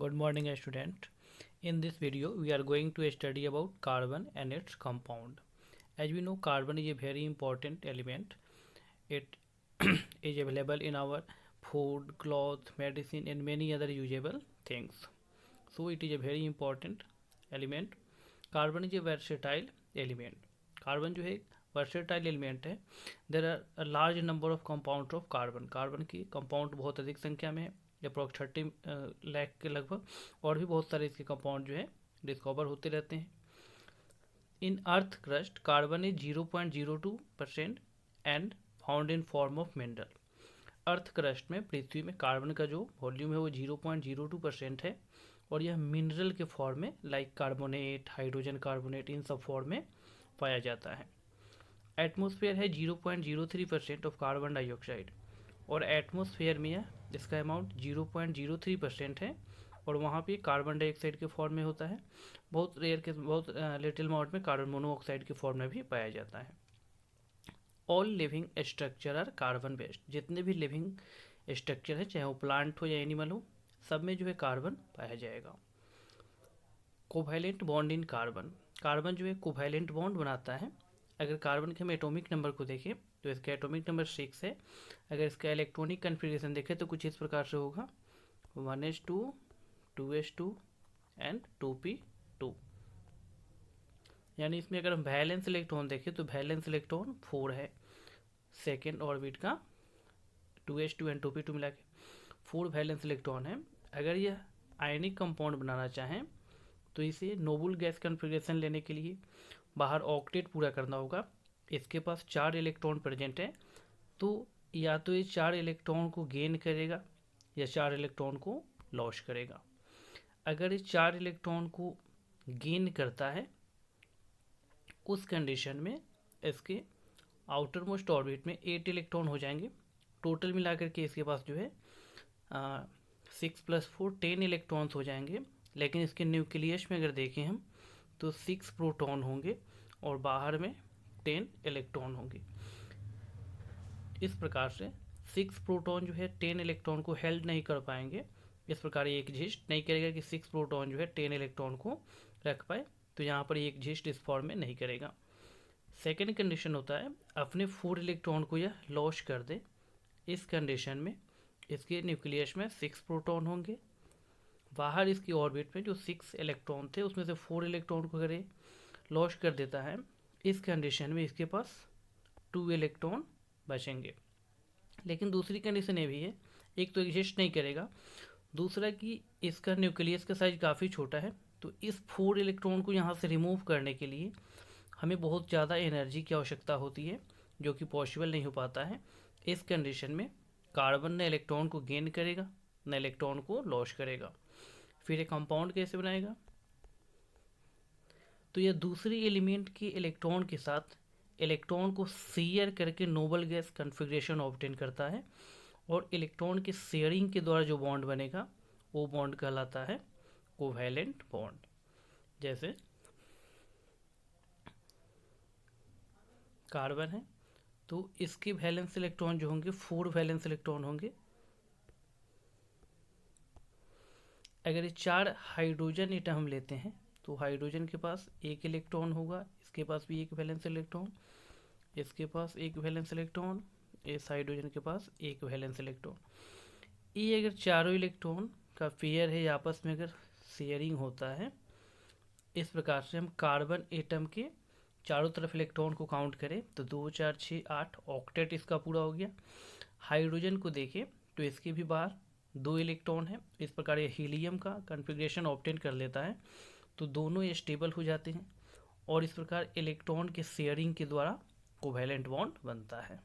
Good morning, student. In this video, we are going to study about carbon and its compound. As we know, carbon is a very important element. It is available in our food, cloth, medicine, and many other usable things. So it is a very important element. Carbon is a versatile element. Carbon जो है versatile element है. There are a large number of compound of carbon. Carbon की compound बहुत अधिक संख्या में है, approx 30 lakh के लगभग. और भी बहुत सारे इसके कंपाउंड जो है डिस्कवर होते रहते हैं. In earth crust carbon is 0.02% and found in form of mineral. Earth crust में, पृथ्वी में कार्बन का जो वॉल्यूम है वो 0.02% है और यह मिनरल के फॉर्म में लाइक कार्बोनेट, हाइड्रोजन कार्बोनेट, इन सब फॉर्म में पाया जाता है. एटमॉस्फेयर है 0.03% ऑफ कार्बन डाइऑक्साइड और एटमॉस्फेयर में इसका अमाउंट 0.03% है और वहाँ पे कार्बन डाइऑक्साइड के फॉर्म में होता है. बहुत रेयर के बहुत लिटिल अमाउंट में कार्बन मोनोऑक्साइड के फॉर्म में भी पाया जाता है. All living structure are carbon based. जितने भी लिविंग स्ट्रक्चर है, चाहे वो प्लांट हो या एनिमल हो, सब में जो है कार्बन पाया जाएगा. Covalent bond in carbon. Carbon जो है कोवैलेंट बॉन्ड बनाता है. अगर कार्बन के हम एटॉमिक नंबर को देखें तो इसका एटॉमिक नंबर 6 है. अगर इसका इलेक्ट्रॉनिक कन्फिगरेशन देखें तो कुछ इस प्रकार से होगा 1s2, 2s2 एंड 2p2. यानी इसमें अगर हम वैलेंस इलेक्ट्रॉन देखें तो वैलेंस इलेक्ट्रॉन 4 है. सेकेंड ऑर्बिट का 2s2 एंड 2p2 मिला के 4 वैलेंस इलेक्ट्रॉन है. अगर यह आयनिक कंपाउंड बनाना चाहें तो इसे नोबल गैस कन्फिगरेशन लेने के लिए बाहर ऑक्टेट पूरा करना होगा. इसके पास 4 इलेक्ट्रॉन प्रेजेंट है, तो या तो ये 4 इलेक्ट्रॉन को गेन करेगा या 4 इलेक्ट्रॉन को लॉस करेगा. अगर ये 4 इलेक्ट्रॉन को गेन करता है, उस कंडीशन में इसके आउटर मोस्ट ऑर्बिट में 8 इलेक्ट्रॉन हो जाएंगे. टोटल मिलाकर के इसके पास जो है 6 + 4 10 इलेक्ट्रॉन्स हो जाएंगे. लेकिन इसके न्यूक्लियस में अगर देखें हम तो 6 प्रोटॉन होंगे और बाहर में 10 इलेक्ट्रॉन होंगे. इस प्रकार से 6 प्रोटॉन जो है 10 इलेक्ट्रॉन को हेल्ड नहीं कर पाएंगे. इस प्रकार ये एग्जिस्ट नहीं करेगा कि 6 प्रोटॉन जो है 10 इलेक्ट्रॉन को रख पाए, तो यहाँ पर ये एग्जिस्ट इस फॉर्म में नहीं करेगा. सेकेंड कंडीशन होता है अपने 4 इलेक्ट्रॉन को यह लॉस कर दे. इस कंडीशन में इसके न्यूक्लियस में 6 प्रोटॉन होंगे. बाहर इसकी ऑर्बिट में जो 6 इलेक्ट्रॉन थे उसमें से 4 इलेक्ट्रॉन को अगर लॉस कर देता है, इस कंडीशन में इसके पास 2 इलेक्ट्रॉन बचेंगे. लेकिन दूसरी कंडीशन ये भी है, एक तो एग्जिस्ट नहीं करेगा, दूसरा कि इसका न्यूक्लियस का साइज काफ़ी छोटा है. तो इस 4 इलेक्ट्रॉन को यहाँ से रिमूव करने के लिए हमें बहुत ज़्यादा एनर्जी की आवश्यकता होती है, जो कि पॉसिबल नहीं हो पाता है. इस कंडीशन में कार्बन न इलेक्ट्रॉन को गेन करेगा न इलेक्ट्रॉन को लॉस करेगा. फिर एक कंपाउंड कैसे बनाएगा? तो यह दूसरी एलिमेंट के इलेक्ट्रॉन के साथ इलेक्ट्रॉन को शेयर करके नोबल गैस कन्फिग्रेशन ऑब्टेन करता है और इलेक्ट्रॉन के शेयरिंग के द्वारा जो बॉन्ड बनेगा वो बॉन्ड कहलाता है कोवैलेंट बॉन्ड. जैसे कार्बन है तो इसके वैलेंस इलेक्ट्रॉन जो होंगे 4 वैलेंस इलेक्ट्रॉन होंगे. अगर ये 4 हाइड्रोजन एटम हम लेते हैं तो हाइड्रोजन के पास 1 इलेक्ट्रॉन होगा, इसके पास भी 1 वैलेंस इलेक्ट्रॉन, इसके पास 1 वैलेंस इलेक्ट्रॉन, इस हाइड्रोजन के पास 1 वैलेंस इलेक्ट्रॉन. ये अगर चारों इलेक्ट्रॉन का पेयर है, आपस में अगर शेयरिंग होता है, इस प्रकार से हम कार्बन एटम के चारों तरफ इलेक्ट्रॉन को काउंट करें तो 2 4 6 8 ऑक्टेट इसका पूरा हो गया. हाइड्रोजन को देखें तो इसके भी बाहर 2 इलेक्ट्रॉन है. इस प्रकार ये हीलियम का कन्फिग्रेशन ऑब्टेन कर लेता है, तो दोनों ये स्टेबल हो जाते हैं और इस प्रकार इलेक्ट्रॉन के शेयरिंग के द्वारा कोवैलेंट बॉन्ड बनता है.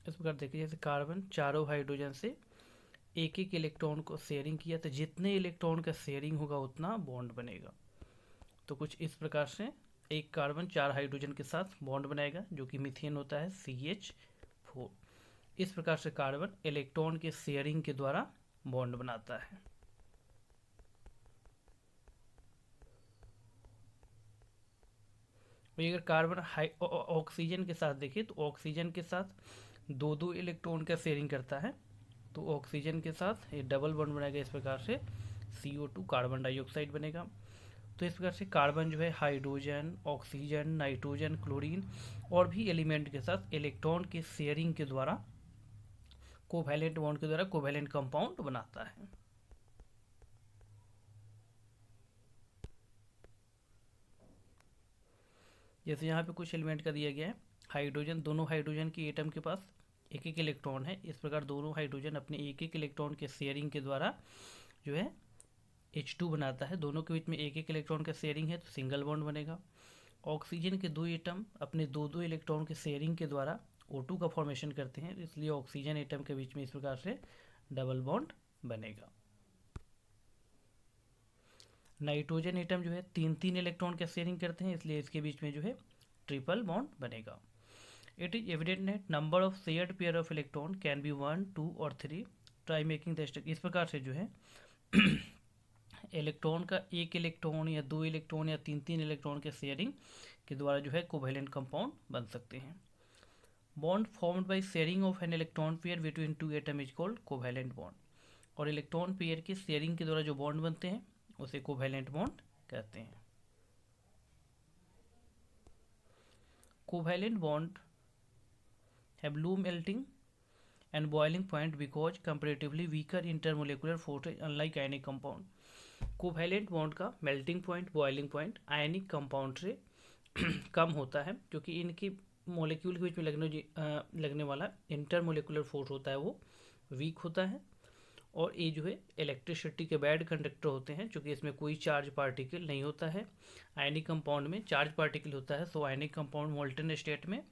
इस प्रकार देखिए, जैसे कार्बन चारों हाइड्रोजन से एक एक इलेक्ट्रॉन को शेयरिंग किया, तो जितने इलेक्ट्रॉन का शेयरिंग होगा उतना बॉन्ड बनेगा. तो कुछ इस प्रकार से एक कार्बन 4 हाइड्रोजन के साथ बॉन्ड बनाएगा, जो कि मीथेन होता है CH4. इस प्रकार से कार्बन इलेक्ट्रॉन के शेयरिंग के द्वारा बॉन्ड बनाता है. वही अगर कार्बन ऑक्सीजन के साथ देखें तो ऑक्सीजन के साथ दो दो इलेक्ट्रॉन का शेयरिंग करता है, तो ऑक्सीजन के साथ ये डबल बॉन्ड बनाएगा, इस प्रकार से CO2 कार्बन डाइऑक्साइड बनेगा। तो इस प्रकार से कार्बन जो है हाइड्रोजन, ऑक्सीजन, नाइट्रोजन, क्लोरीन और भी एलिमेंट के साथ इलेक्ट्रॉन के शेयरिंग के द्वारा, कोवैलेंट बॉन्ड के द्वारा कोवैलेंट कंपाउंड बनाता है। जैसे यहाँ पे कुछ एलिमेंट का दिया गया है, हाइड्रोजन, दोनों हाइड्रोजन की एटम के पास एक एक इलेक्ट्रॉन है। इस प्रकार दोनों हाइड्रोजन अपने एक एक इलेक्ट्रॉन के शेयरिंग के द्वारा जो है H2 बनाता है। दोनों के बीच में एक एक इलेक्ट्रॉन का शेयरिंग है तो सिंगल बॉन्ड बनेगा। ऑक्सीजन के दो एटम अपने दो दो इलेक्ट्रॉन के शेयरिंग के द्वारा O2 का फॉर्मेशन करते हैं, इसलिए ऑक्सीजन एटम के बीच में इस प्रकार से डबल बॉन्ड बनेगा। नाइट्रोजन एटम जो है तीन तीन इलेक्ट्रॉन का शेयरिंग करते हैं, इसलिए इसके बीच में जो है ट्रिपल बॉन्ड बनेगा। It is evident that number of shared pair of electron can be 1, 2 और 3 ट्राई मेकिंग द स्ट्रक्चर। इस प्रकार से जो है इलेक्ट्रॉन का एक इलेक्ट्रॉन या दो इलेक्ट्रॉन या तीन तीन इलेक्ट्रॉन के शेयरिंग के द्वारा जो है कोवैलेंट कंपाउंड बन सकते हैं। Bond formed by sharing of an electron pair between two atom is called covalent bond. और इलेक्ट्रॉन पेयर के शेयरिंग के द्वारा जो बॉन्ड बनते हैं उसे कोवैलेंट बॉन्ड कहते हैं। Covalent bond have low melting and boiling point because comparatively weaker intermolecular forces unlike ionic compound। Covalent bond का melting point, boiling point ionic compound से कम होता है, क्योंकि इनकी मोलिक्यूल के बीच में लगने वाला इंटरमोलिकुलर फोर्स होता है वो वीक होता है। और ये जो है इलेक्ट्रिसिटी के बैड कंडक्टर होते हैं, क्योंकि इसमें कोई चार्ज पार्टिकल नहीं होता है। आयनिक कंपाउंड में चार्ज पार्टिकल होता है, सो आयनिक कंपाउंड मोल्टन स्टेट में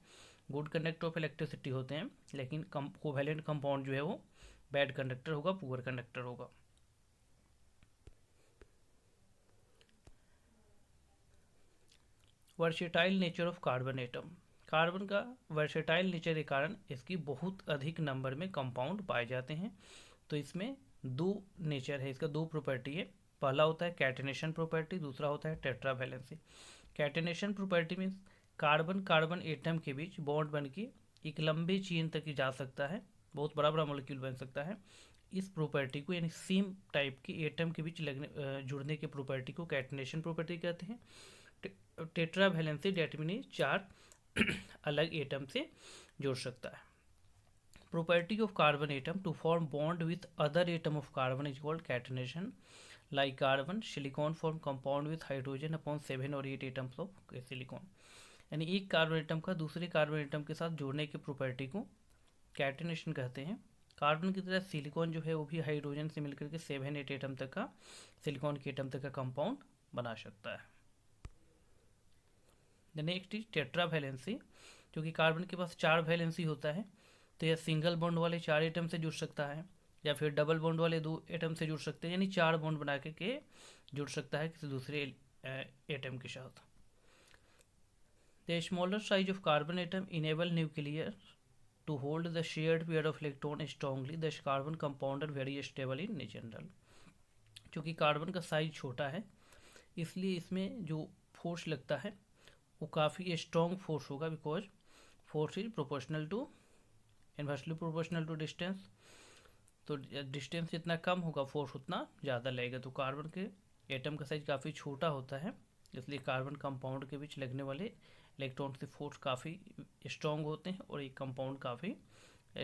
गुड कंडक्टर ऑफ इलेक्ट्रिसिटी होते हैं, लेकिन कोवैलेंट कंपाउंड जो है वो बैड कंडक्टर होगा, पुअर कंडक्टर होगा। Versatile nature of carbon atom. Carbon का वर्सेटाइल नेचर के कारण इसकी बहुत अधिक नंबर में कंपाउंड पाए जाते हैं। तो इसमें दो नेचर है, इसका दो प्रॉपर्टी है। पहला होता है कैटेनेशन प्रॉपर्टी, दूसरा होता है टेट्रावैलेंसी। कैटेनेशन प्रॉपर्टी में कार्बन कार्बन एटम के बीच बॉन्ड बन के एक लंबे चेन तक जा सकता है, बहुत बड़ा बड़ा मॉलिक्यूल बन सकता है। इस प्रॉपर्टी को, यानी सेम टाइप के एटम के बीच जुड़ने के प्रॉपर्टी को कैटेनेशन प्रॉपर्टी कहते हैं। टेट्रावैलेंसी डेट मीन्स चार अलग एटम से जुड़ सकता है। Property of carbon atom to form bond with other atom of carbon is called catenation. Like carbon, silicon form compound with hydrogen upon 7 और 8 एटम्स ऑफ सिलिकॉन। यानी एक कार्बन एटम का दूसरे कार्बन एटम के साथ जोड़ने की प्रॉपर्टी को कैटेनेशन कहते हैं। कार्बन की तरह सिलिकॉन जो है वो भी हाइड्रोजन से मिलकर के 7-8 एटम तक का सिलिकॉन के एटम तक का कंपाउंड बना सकता है। द नेक्स्ट इज टेट्रावैलेंसी, क्योंकि कार्बन के पास 4 वैलेंसी होता है, तो यह सिंगल बॉन्ड वाले 4 एटम से जुड़ सकता है, या फिर डबल बॉन्ड वाले 2 एटम से जुड़ सकते हैं, यानी 4 बॉन्ड बना के जुड़ सकता है किसी दूसरे एटम के साथ। The smaller size of carbon atom enable nuclear to hold the shared pair of electron strongly, the carbon compound are very stable in general. क्योंकि कार्बन का साइज छोटा है, इसलिए इसमें जो फोर्स लगता है वो काफ़ी स्ट्रॉन्ग फोर्स होगा, because force is proportional to inversely proportional to distance. तो डिस्टेंस जितना कम होगा फोर्स उतना ज़्यादा लगेगा। तो कार्बन के एटम का साइज काफ़ी छोटा होता है, इसलिए कार्बन कंपाउंड के बीच लगने वाले इलेक्ट्रॉन से फोर्स काफ़ी स्ट्रॉन्ग होते हैं और ये कंपाउंड काफ़ी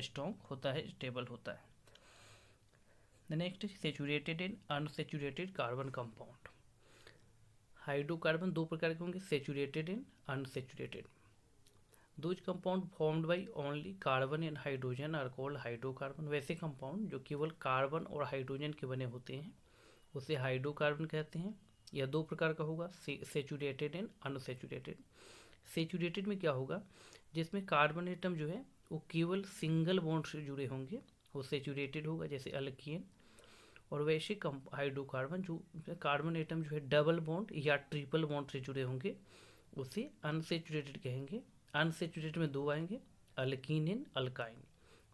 स्ट्रॉन्ग होता है, स्टेबल होता है। The next is saturated and unsaturated carbon compound. Hydrocarbon दो प्रकार के होंगे, saturated and unsaturated. Those compound formed by only carbon and hydrogen are called hydrocarbon. वैसे कंपाउंड जो केवल कार्बन और हाइड्रोजन के बने होते हैं उसे हाइड्रोकार्बन कहते हैं। यह दो प्रकार का होगा, सेचुरेटेड एंड अनसेचुरेटेड। सेचुरेटेड में क्या होगा, जिसमें कार्बन एटम जो है वो केवल सिंगल बॉन्ड से जुड़े होंगे, वो सेचुरेटेड होगा, जैसे अल्कीन। और वैसे हाइड्रोकार्बन जो कार्बन एटम जो है डबल बॉन्ड या ट्रिपल बॉन्ड से जुड़े होंगे उसे अनसेचुरेटेड कहेंगे। अनसेचुरेटेड में दो आएंगे, alkyne and alkyne.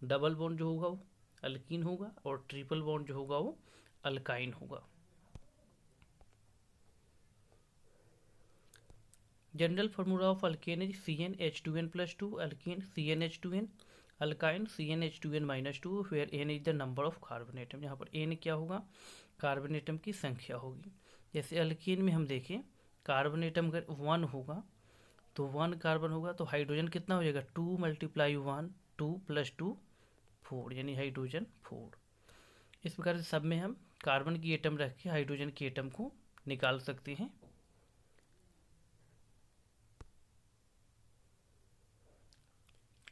Double bond जो होगा वो अल्कीन होगा और ट्रिपल बॉन्ड जो होगा वो अल्काइन होगा। General formula of alkane is CnH2n+2, alkene CnH2n, alkyne CnH2n-2, where n is the number of carbon atom. यहाँ पर n क्या होगा, कार्बन एटम की संख्या होगी। जैसे अल्कीन में हम देखें कार्बन एटम अगर 1 होगा तो 1 कार्बन होगा तो हाइड्रोजन कितना हो जाएगा, 2 × 1, 2 + 2 4, यानी हाइड्रोजन 4। इस प्रकार से सब में हम कार्बन की एटम रख के हाइड्रोजन की एटम को निकाल सकते हैं।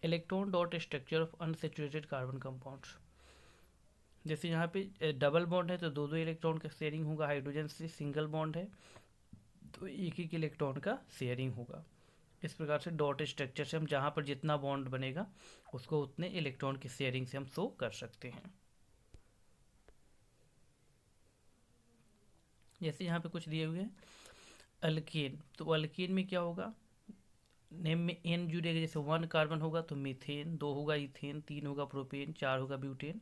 Electron dot structure of unsaturated carbon compounds. जैसे यहाँ पे डबल बॉन्ड है तो दो दो इलेक्ट्रॉन का शेयरिंग होगा, हाइड्रोजन से सिंगल बॉन्ड है तो एक एक इलेक्ट्रॉन का शेयरिंग होगा। इस प्रकार से डॉट स्ट्रक्चर से हम जहाँ पर जितना बॉन्ड बनेगा उसको उतने इलेक्ट्रॉन की शेयरिंग से हम शो कर सकते हैं। जैसे यहाँ पे कुछ दिए हुए हैं अल्केन, तो अल्केन में क्या होगा, नेम में एन जुड़ेगा। जैसे 1 कार्बन होगा तो मीथेन, 2 होगा इथेन, 3 होगा प्रोपेन, 4 होगा ब्यूटेन।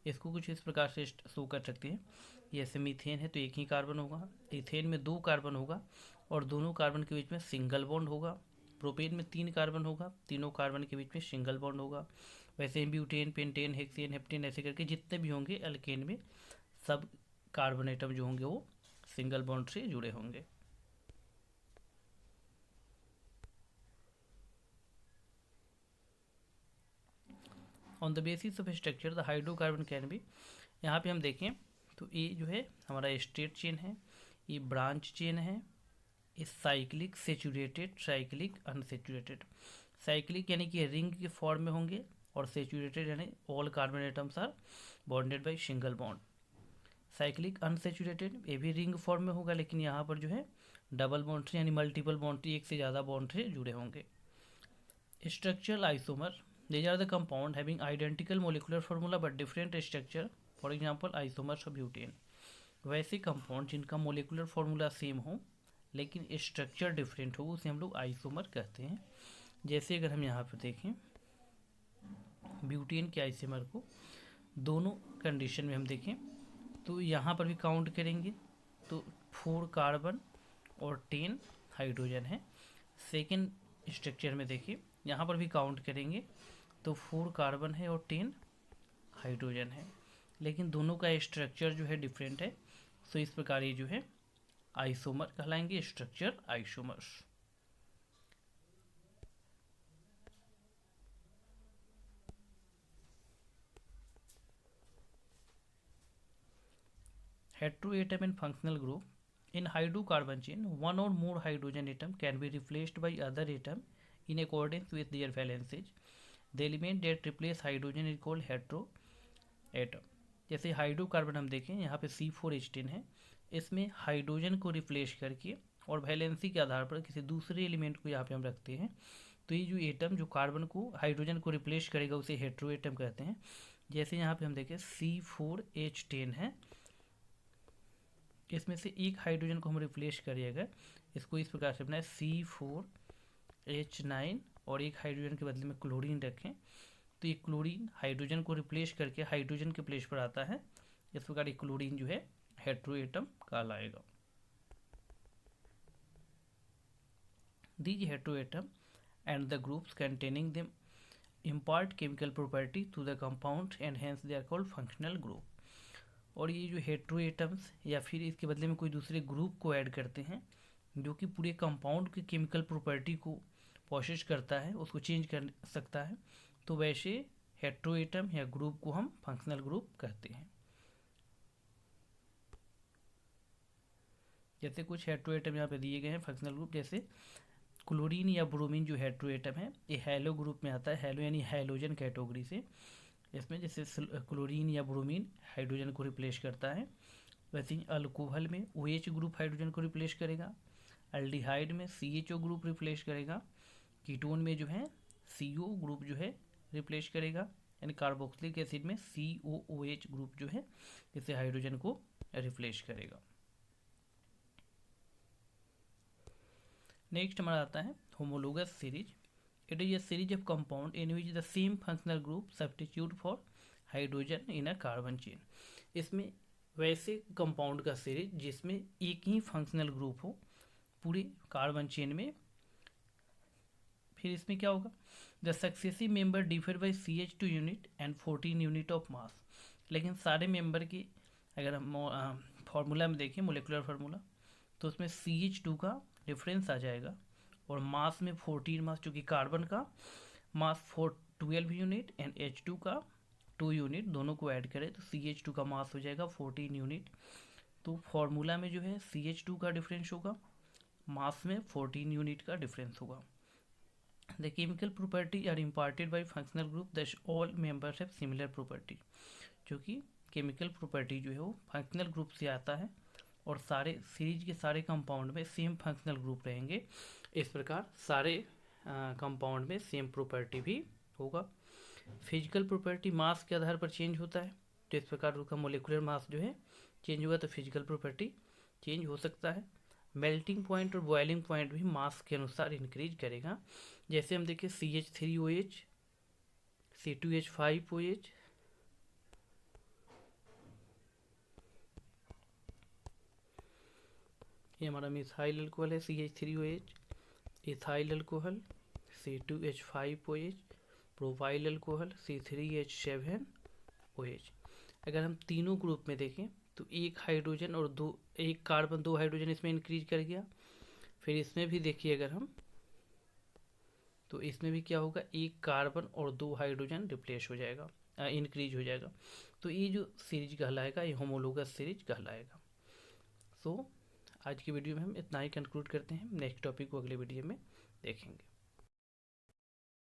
इसको कुछ इस प्रकार से शो कर सकते हैं। जैसे मीथेन है तो एक ही कार्बन होगा, इथेन में 2 कार्बन होगा और दोनों कार्बन के बीच में सिंगल बॉन्ड होगा। प्रोपेन में 3 कार्बन होगा, तीनों कार्बन के बीच में सिंगल बॉन्ड होगा। वैसे ही ब्यूटेन, पेंटेन, हेक्सेन, हेप्टेन ऐसे करके जितने भी होंगे अल्केन में सब कार्बन एटम जो होंगे वो सिंगल बॉन्ड से जुड़े होंगे। On the basis of structure the hydrocarbon can be, यहाँ पे हम देखें तो ये जो है हमारा स्ट्रेट चेन है, ये ब्रांच चेन है, ये cyclic saturated, cyclic unsaturated. Cyclic यानी कि रिंग के फॉर्म में होंगे और सेचुरेटेड यानी all carbon atoms are bonded by single bond. Cyclic unsaturated ये भी रिंग फॉर्म में होगा लेकिन यहाँ पर जो है डबल बॉन्ड से यानी मल्टीपल बॉन्ड, एक से ज़्यादा बॉन्ड से जुड़े होंगे। Structural isomer, these are the compound having identical molecular formula but different structure, for example isomers of butane। वैसे कंपाउंड जिनका मोलिकुलर फॉर्मूला सेम हो लेकिन स्ट्रक्चर डिफरेंट हो उसे हम लोग आइसोमर कहते हैं। जैसे अगर हम यहाँ पर देखें ब्यूटेन के आइसोमर को दोनों कंडीशन में हम देखें तो यहाँ पर भी काउंट करेंगे तो 4 कार्बन और 10 हाइड्रोजन है। सेकेंड स्ट्रक्चर में देखिए यहाँ पर भी काउंट करेंगे तो 4 कार्बन है और 10 हाइड्रोजन है, लेकिन दोनों का स्ट्रक्चर जो है डिफरेंट है। तो इस प्रकार ये जो है आइसोमर कहलाएंगे, structure isomers. Heteroatom and functional group, in hydrocarbon chain one or more hydrogen atom can be replaced by other atom in accordance with their valences। the element that replace hydrogen is called heteroatom। जैसे hydrocarbon हम देखें यहाँ पे C4H10 है, इसमें hydrogen को replace करके और वैलेंसी के आधार पर किसी दूसरे एलिमेंट को यहाँ पे हम रखते हैं तो ये जो एटम जो कार्बन को हाइड्रोजन को रिप्लेस करेगा उसे हेटेरोएटम कहते हैं। जैसे यहाँ पे हम देखें C4H10 है, इसमें से एक हाइड्रोजन को हम रिप्लेस करिएगा, इसको इस प्रकार से बनाए C4H9 और एक हाइड्रोजन के बदले में क्लोरीन रखें तो ये क्लोरीन हाइड्रोजन को रिप्लेस करके हाइड्रोजन के प्लेस पर आता है। इस प्रकार ये क्लोरीन जो है हेटेरोएटम कहलाएगा। These heteroatom and the groups containing them impart chemical property to the compound and hence they are called functional group। और ये जो हेटेरोएटम्स या फिर इसके बदले में कोई दूसरे ग्रुप को ऐड करते हैं जो कि पूरे कंपाउंड की केमिकल प्रॉपर्टी को पोसेस करता है, उसको चेंज कर सकता है, तो वैसे हेटेरोएटम या ग्रुप को हम फंक्शनल ग्रुप कहते हैं। जैसे कुछ हेटेरोएटम यहाँ पे दिए गए हैं फंक्शनल ग्रुप, जैसे क्लोरीन या ब्रोमीन जो हेटेरोएटम है ये हेलो ग्रुप में आता है, हेलो यानी हैलोजन कैटेगरी से। इसमें जैसे क्लोरीन या ब्रोमीन हाइड्रोजन को रिप्लेस करता है, वैसे ही अल्कोहल में OH ग्रुप हाइड्रोजन को रिप्लेस करेगा, अल्डिहाइड में CHO ग्रुप रिप्लेस करेगा, कीटोन में जो है CO ग्रुप जो है रिप्लेस करेगा, यानी कार्बोक्सिलिक एसिड में COOH ग्रुप जो है इसे हाइड्रोजन को रिप्लेस करेगा। नेक्स्ट हमारा आता है homologous series. It is a series of compound in which the same functional group substitute for hydrogen in a carbon chain। इसमें वैसे कंपाउंड का सीरीज जिसमें एक ही फंक्शनल ग्रुप हो पूरे कार्बन चेन में फिर इसमें क्या होगा, the successive member differ by CH2 unit and 14 unit of mass. लेकिन सारे मेंबर की अगर हम फार्मूला में देखें, मोलिकुलर फार्मूला, तो उसमें CH2 का डिफरेंस आ जाएगा और मास में 14 मास, चूँकि कार्बन का मास 12 यूनिट एंड H2 का 2 यूनिट, दोनों को ऐड करें तो CH2 का मास हो जाएगा 14 यूनिट। तो फार्मूला में जो है CH2 का डिफरेंस होगा, मास में 14 यूनिट का डिफरेंस होगा। The chemical property are imparted by functional group, thus all members have similar property. क्योंकि केमिकल प्रॉपर्टी जो है वो फंक्शनल ग्रुप से आता है और सारे सीरीज के सारे कंपाउंड में सेम फंक्शनल ग्रुप रहेंगे। इस प्रकार सारे कंपाउंड में सेम प्रॉपर्टी भी होगा। फिजिकल प्रॉपर्टी मास के आधार पर चेंज होता है, तो इस प्रकार उसका मोलिकुलर मास जो है चेंज होगा, तो फिजिकल प्रॉपर्टी चेंज हो सकता है। मेल्टिंग पॉइंट और बॉइलिंग पॉइंट भी मास के अनुसार इंक्रीज करेगा। जैसे हम देखें CH3OH, C2H5OH, ये हमारा मिथाइल अल्कोहल है CH3OH, ethyl alcohol C2H5OH, propyl alcohol C3H7OH। अगर हम तीनों ग्रुप में देखें तो एक हाइड्रोजन और एक कार्बन, 2 हाइड्रोजन इसमें इंक्रीज कर गया। फिर इसमें भी देखिए अगर हम, तो इसमें भी क्या होगा, एक कार्बन और 2 हाइड्रोजन रिप्लेस हो जाएगा, इंक्रीज हो जाएगा। तो ये जो सीरीज कहलाएगा ये होमोलोगस सीरीज कहलाएगा। सो आज की वीडियो में हम इतना ही कंक्लूड करते हैं। नेक्स्ट टॉपिक को अगले वीडियो में देखेंगे।